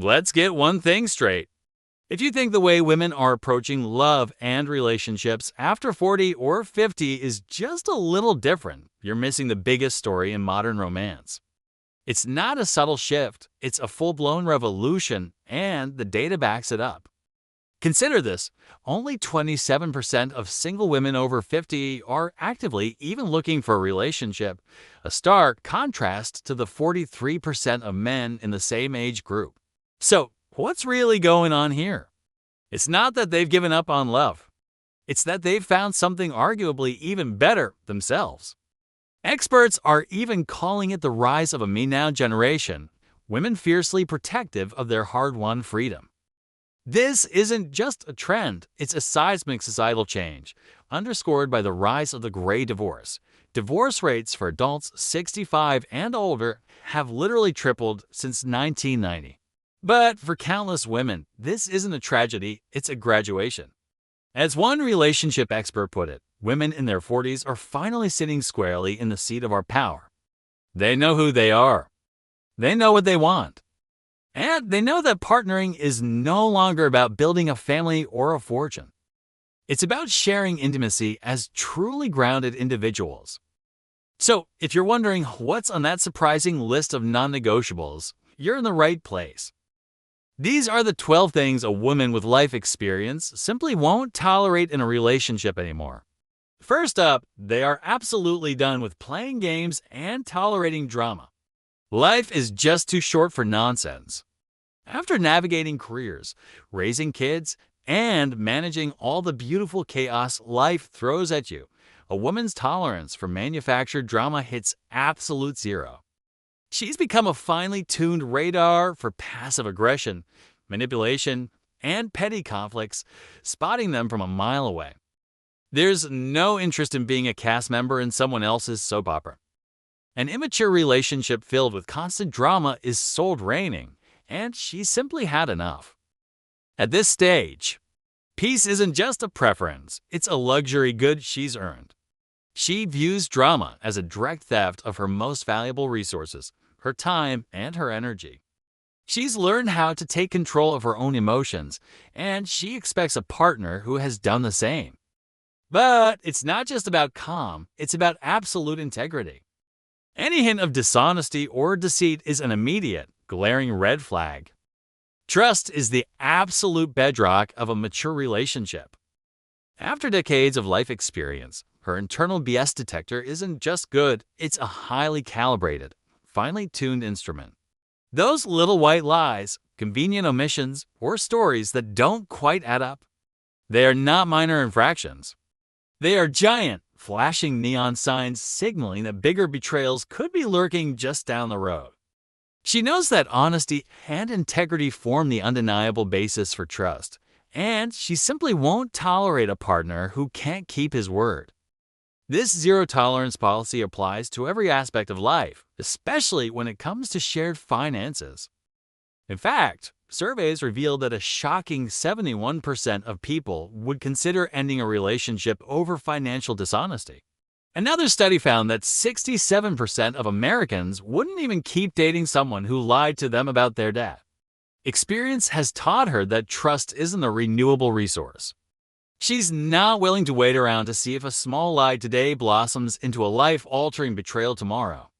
Let's get one thing straight. If you think the way women are approaching love and relationships after 40 or 50 is just a little different, you're missing the biggest story in modern romance. It's not a subtle shift, it's a full-blown revolution, and the data backs it up. Consider this, only 27% of single women over 50 are actively even looking for a relationship, a stark contrast to the 43% of men in the same age group. So, what's really going on here? It's not that they've given up on love. It's that they've found something arguably even better themselves. Experts are even calling it the rise of a me-now generation, women fiercely protective of their hard-won freedom. This isn't just a trend, it's a seismic societal change, underscored by the rise of the gray divorce. Divorce rates for adults 65 and older have literally tripled since 1990. But for countless women, this isn't a tragedy, it's a graduation. As one relationship expert put it, women in their 40s are finally sitting squarely in the seat of our power. They know who they are. They know what they want. And they know that partnering is no longer about building a family or a fortune. It's about sharing intimacy as truly grounded individuals. So, if you're wondering what's on that surprising list of non-negotiables, you're in the right place. These are the 12 things a woman with life experience simply won't tolerate in a relationship anymore. First up, they are absolutely done with playing games and tolerating drama. Life is just too short for nonsense. After navigating careers, raising kids, and managing all the beautiful chaos life throws at you, a woman's tolerance for manufactured drama hits absolute zero. She's become a finely tuned radar for passive aggression, manipulation, and petty conflicts, spotting them from a mile away. There's no interest in being a cast member in someone else's soap opera. An immature relationship filled with constant drama is soul draining, and she's simply had enough. At this stage, peace isn't just a preference, it's a luxury good she's earned. She views drama as a direct theft of her most valuable resources, her time, and her energy. She's learned how to take control of her own emotions, and she expects a partner who has done the same. But it's not just about calm, it's about absolute integrity. Any hint of dishonesty or deceit is an immediate, glaring red flag. Trust is the absolute bedrock of a mature relationship. After decades of life experience, her internal BS detector isn't just good, it's a highly calibrated, finely tuned instrument. Those little white lies, convenient omissions, or stories that don't quite add up, they are not minor infractions. They are giant, flashing neon signs signaling that bigger betrayals could be lurking just down the road. She knows that honesty and integrity form the undeniable basis for trust, and she simply won't tolerate a partner who can't keep his word. This zero-tolerance policy applies to every aspect of life, especially when it comes to shared finances. In fact, surveys reveal that a shocking 71% of people would consider ending a relationship over financial dishonesty. Another study found that 67% of Americans wouldn't even keep dating someone who lied to them about their debt. Experience has taught her that trust isn't a renewable resource. She's not willing to wait around to see if a small lie today blossoms into a life-altering betrayal tomorrow.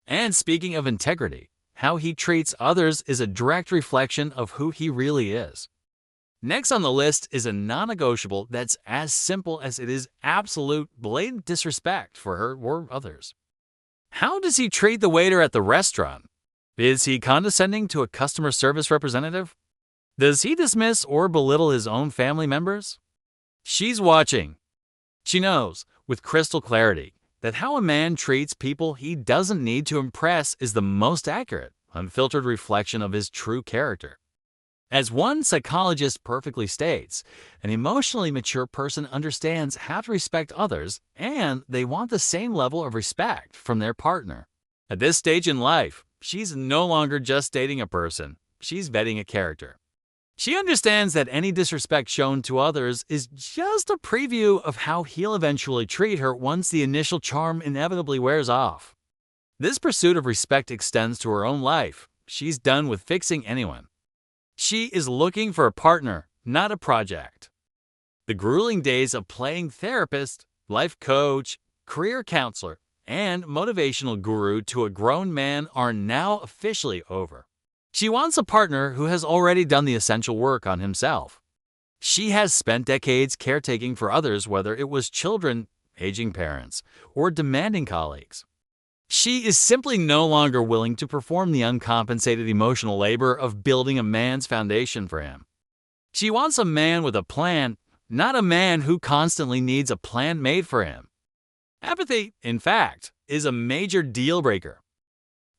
And speaking of integrity, how he treats others is a direct reflection of who he really is. Next on the list is a non-negotiable that's as simple as it is absolute, blatant disrespect for her or others. How does he treat the waiter at the restaurant? Is he condescending to a customer service representative? Does he dismiss or belittle his own family members? She's watching. She knows, with crystal clarity, that how a man treats people he doesn't need to impress is the most accurate, unfiltered reflection of his true character. As one psychologist perfectly states, an emotionally mature person understands how to respect others, and they want the same level of respect from their partner. At this stage in life, she's no longer just dating a person, she's vetting a character. She understands that any disrespect shown to others is just a preview of how he'll eventually treat her once the initial charm inevitably wears off. This pursuit of respect extends to her own life. She's done with fixing anyone. She is looking for a partner, not a project. The grueling days of playing therapist, life coach, career counselor, and motivational guru to a grown man are now officially over. She wants a partner who has already done the essential work on himself. She has spent decades caretaking for others, whether it was children, aging parents, or demanding colleagues. She is simply no longer willing to perform the uncompensated emotional labor of building a man's foundation for him. She wants a man with a plan, not a man who constantly needs a plan made for him. Apathy, in fact, is a major deal breaker.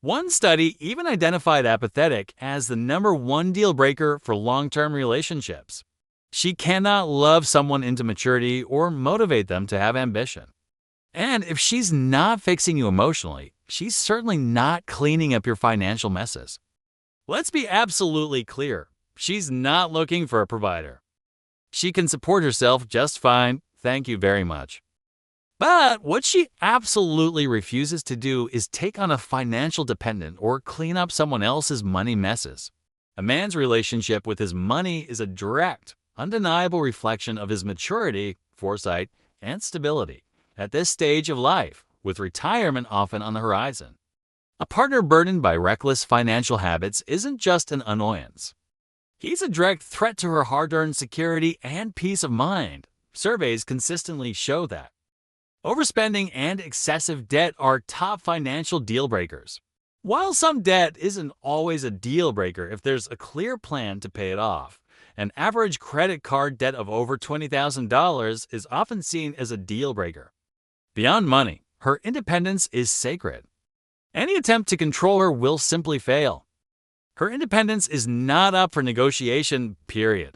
One study even identified apathetic as the #1 deal breaker for long-term relationships. She cannot love someone into maturity or motivate them to have ambition. And if she's not fixing you emotionally, she's certainly not cleaning up your financial messes. Let's be absolutely clear. She's not looking for a provider. She can support herself just fine, thank you very much. But what she absolutely refuses to do is take on a financial dependent or clean up someone else's money messes. A man's relationship with his money is a direct, undeniable reflection of his maturity, foresight, and stability at this stage of life, with retirement often on the horizon. A partner burdened by reckless financial habits isn't just an annoyance. He's a direct threat to her hard-earned security and peace of mind. Surveys consistently show that. Overspending and excessive debt are top financial deal breakers. While some debt isn't always a deal breaker if there's a clear plan to pay it off, an average credit card debt of over $20,000 is often seen as a deal breaker. Beyond money, her independence is sacred. Any attempt to control her will simply fail. Her independence is not up for negotiation, period.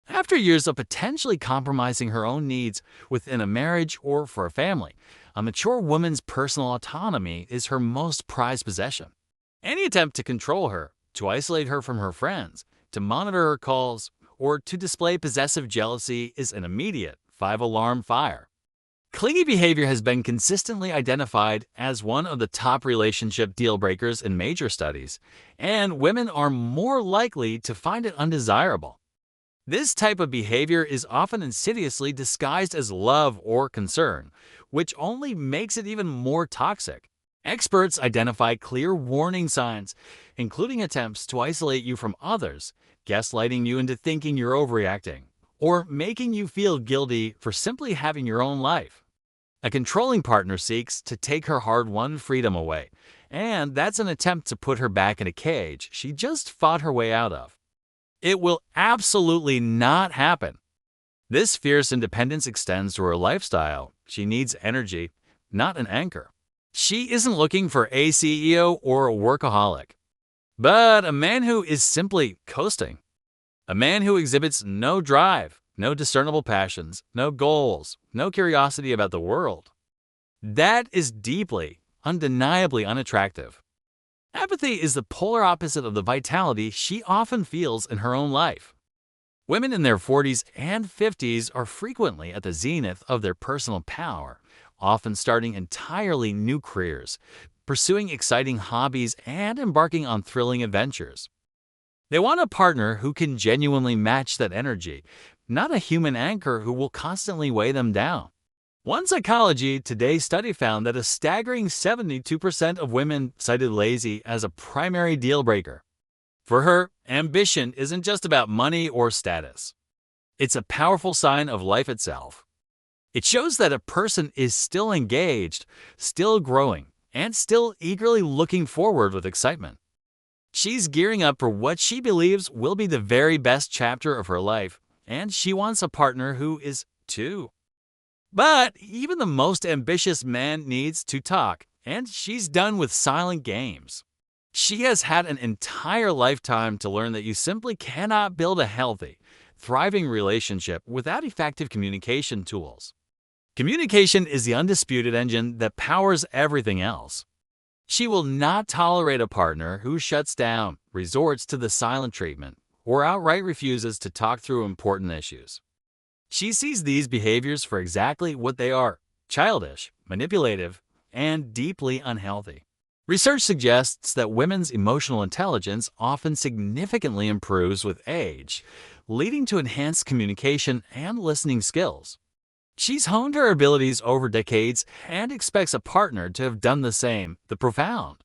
After years of potentially compromising her own needs within a marriage or for a family, a mature woman's personal autonomy is her most prized possession. Any attempt to control her, to isolate her from her friends, to monitor her calls, or to display possessive jealousy is an immediate 5-alarm fire. Clingy behavior has been consistently identified as one of the top relationship deal breakers in major studies, and women are more likely to find it undesirable. This type of behavior is often insidiously disguised as love or concern, which only makes it even more toxic. Experts identify clear warning signs, including attempts to isolate you from others, gaslighting you into thinking you're overreacting, or making you feel guilty for simply having your own life. A controlling partner seeks to take her hard-won freedom away, and that's an attempt to put her back in a cage she just fought her way out of. It will absolutely not happen. This fierce independence extends to her lifestyle. She needs energy, not an anchor. She isn't looking for a CEO or a workaholic, but a man who is simply coasting. A man who exhibits no drive, no discernible passions, no goals, no curiosity about the world. That is deeply, undeniably unattractive. Apathy is the polar opposite of the vitality she often feels in her own life. Women in their 40s and 50s are frequently at the zenith of their personal power, often starting entirely new careers, pursuing exciting hobbies, and embarking on thrilling adventures. They want a partner who can genuinely match that energy, not a human anchor who will constantly weigh them down. One Psychology Today study found that a staggering 72% of women cited lazy as a primary deal breaker. For her, ambition isn't just about money or status. It's a powerful sign of life itself. It shows that a person is still engaged, still growing, and still eagerly looking forward with excitement. She's gearing up for what she believes will be the very best chapter of her life, and she wants a partner who is too. But even the most ambitious man needs to talk, and she's done with silent games. She has had an entire lifetime to learn that you simply cannot build a healthy, thriving relationship without effective communication tools. Communication is the undisputed engine that powers everything else. She will not tolerate a partner who shuts down, resorts to the silent treatment, or outright refuses to talk through important issues. She sees these behaviors for exactly what they are: childish, manipulative, and deeply unhealthy. Research suggests that women's emotional intelligence often significantly improves with age, leading to enhanced communication and listening skills. She's honed her abilities over decades and expects a partner to have done the same. The profound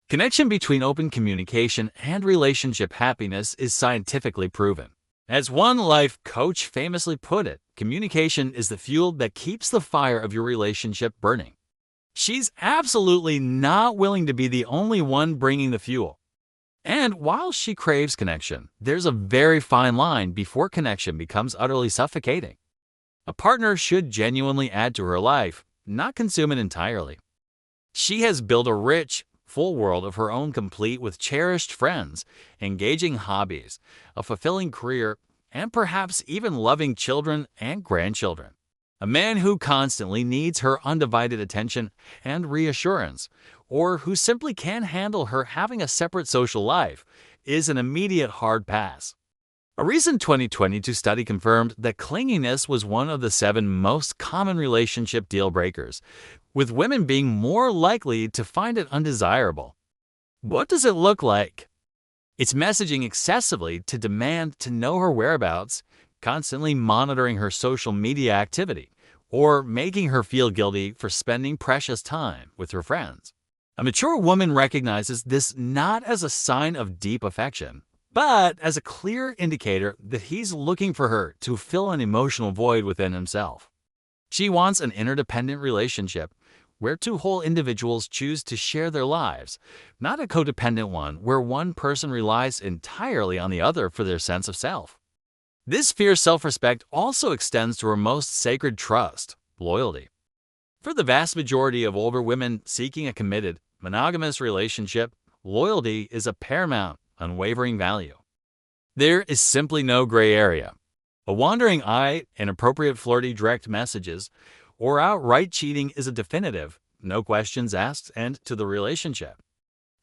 connection between open communication and relationship happiness is scientifically proven. As one life coach famously put it, communication is the fuel that keeps the fire of your relationship burning. She's absolutely not willing to be the only one bringing the fuel. And while she craves connection, there's a very fine line before connection becomes utterly suffocating. A partner should genuinely add to her life, not consume it entirely. She has built a rich, full world of her own, complete with cherished friends, engaging hobbies, a fulfilling career, and perhaps even loving children and grandchildren. A man who constantly needs her undivided attention and reassurance, or who simply can't handle her having a separate social life, is an immediate hard pass. A recent 2022 study confirmed that clinginess was one of the 7 most common relationship deal breakers, with women being more likely to find it undesirable. What does it look like? It's messaging excessively to demand to know her whereabouts, constantly monitoring her social media activity, or making her feel guilty for spending precious time with her friends. A mature woman recognizes this not as a sign of deep affection, but as a clear indicator that he's looking for her to fill an emotional void within himself. She wants an interdependent relationship where 2 whole individuals choose to share their lives, not a codependent one where one person relies entirely on the other for their sense of self. This fierce self-respect also extends to her most sacred trust, loyalty. For the vast majority of older women seeking a committed, monogamous relationship, loyalty is a paramount, unwavering value. There is simply no gray area. A wandering eye, inappropriate flirty direct messages, or outright cheating is a definitive, no questions asked, end to the relationship.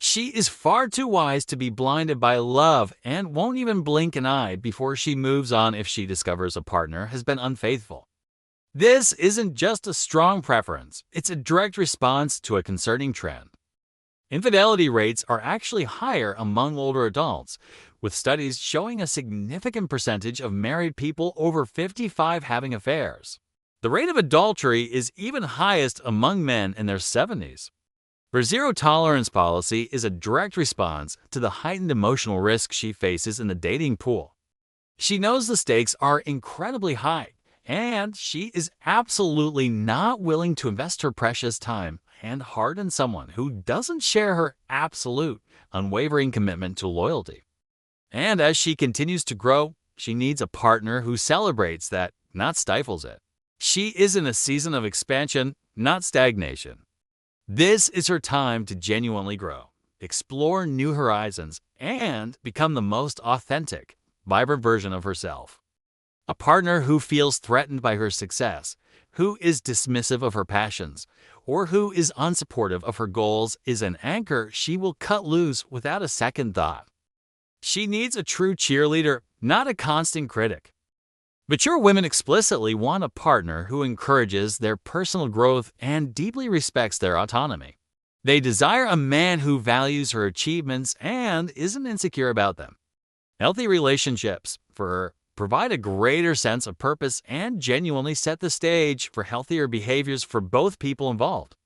She is far too wise to be blinded by love and won't even blink an eye before she moves on if she discovers a partner has been unfaithful. This isn't just a strong preference, it's a direct response to a concerning trend. Infidelity rates are actually higher among older adults, with studies showing a significant percentage of married people over 55 having affairs. The rate of adultery is even highest among men in their 70s. Her zero-tolerance policy is a direct response to the heightened emotional risk she faces in the dating pool. She knows the stakes are incredibly high, and she is absolutely not willing to invest her precious time and heart in someone who doesn't share her absolute, unwavering commitment to loyalty. And as she continues to grow, she needs a partner who celebrates that, not stifles it. She is in a season of expansion, not stagnation. This is her time to genuinely grow, explore new horizons, and become the most authentic, vibrant version of herself. A partner who feels threatened by her success, who is dismissive of her passions, or who is unsupportive of her goals is an anchor she will cut loose without a second thought. She needs a true cheerleader, not a constant critic. Mature women explicitly want a partner who encourages their personal growth and deeply respects their autonomy. They desire a man who values her achievements and isn't insecure about them. Healthy relationships, for her, provide a greater sense of purpose and genuinely set the stage for healthier behaviors for both people involved.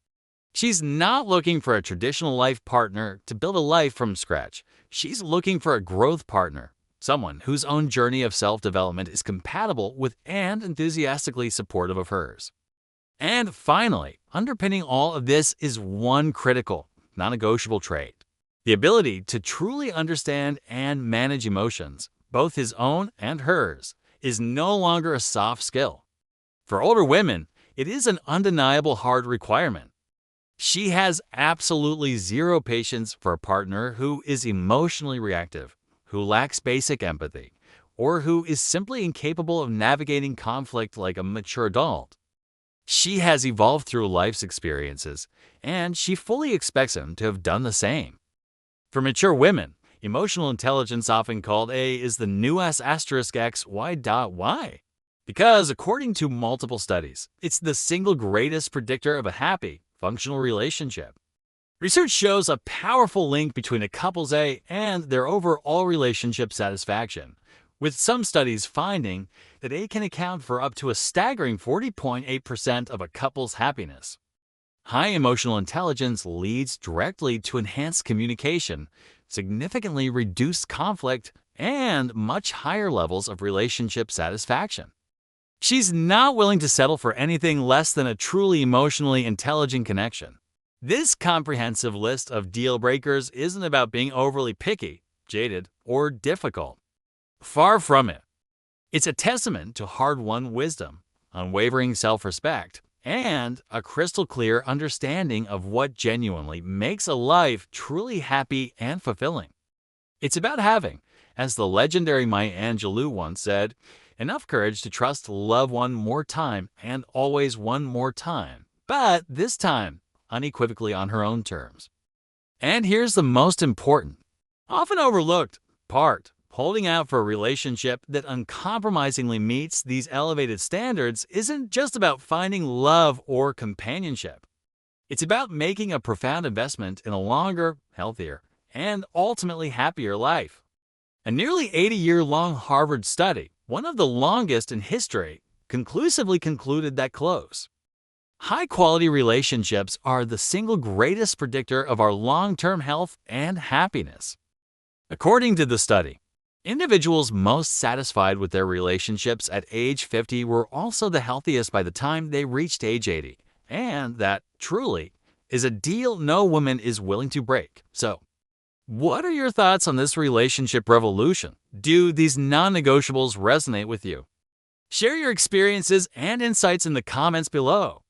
She's not looking for a traditional life partner to build a life from scratch. She's looking for a growth partner, someone whose own journey of self-development is compatible with and enthusiastically supportive of hers. And finally, underpinning all of this is one critical, non-negotiable trait: the ability to truly understand and manage emotions, both his own and hers, is no longer a soft skill. For older women, it is an undeniable hard requirement. She has absolutely zero patience for a partner who is emotionally reactive, who lacks basic empathy, or who is simply incapable of navigating conflict like a mature adult. She has evolved through life's experiences, and she fully expects him to have done the same. For mature women, emotional intelligence, often called A, is the new S*X Y.Y. Because, according to multiple studies, it's the single greatest predictor of a happy, functional relationship. Research shows a powerful link between a couple's age and their overall relationship satisfaction, with some studies finding that age can account for up to a staggering 40.8% of a couple's happiness. High emotional intelligence leads directly to enhanced communication, significantly reduced conflict, and much higher levels of relationship satisfaction. She's not willing to settle for anything less than a truly emotionally intelligent connection. This comprehensive list of deal breakers isn't about being overly picky, jaded, or difficult. Far from it. It's a testament to hard-won wisdom, unwavering self-respect, and a crystal-clear understanding of what genuinely makes a life truly happy and fulfilling. It's about having, as the legendary Maya Angelou once said, enough courage to trust love one more time and always one more time, but this time unequivocally on her own terms. And here's the most important, often overlooked part. Holding out for a relationship that uncompromisingly meets these elevated standards isn't just about finding love or companionship. It's about making a profound investment in a longer, healthier, and ultimately happier life. A nearly 80-year-long Harvard study, one of the longest in history, conclusively concluded that close. High-quality relationships are the single greatest predictor of our long-term health and happiness. According to the study, individuals most satisfied with their relationships at age 50 were also the healthiest by the time they reached age 80, and that, truly, is a deal no woman is willing to break. So, what are your thoughts on this relationship revolution? Do these non-negotiables resonate with you? Share your experiences and insights in the comments below.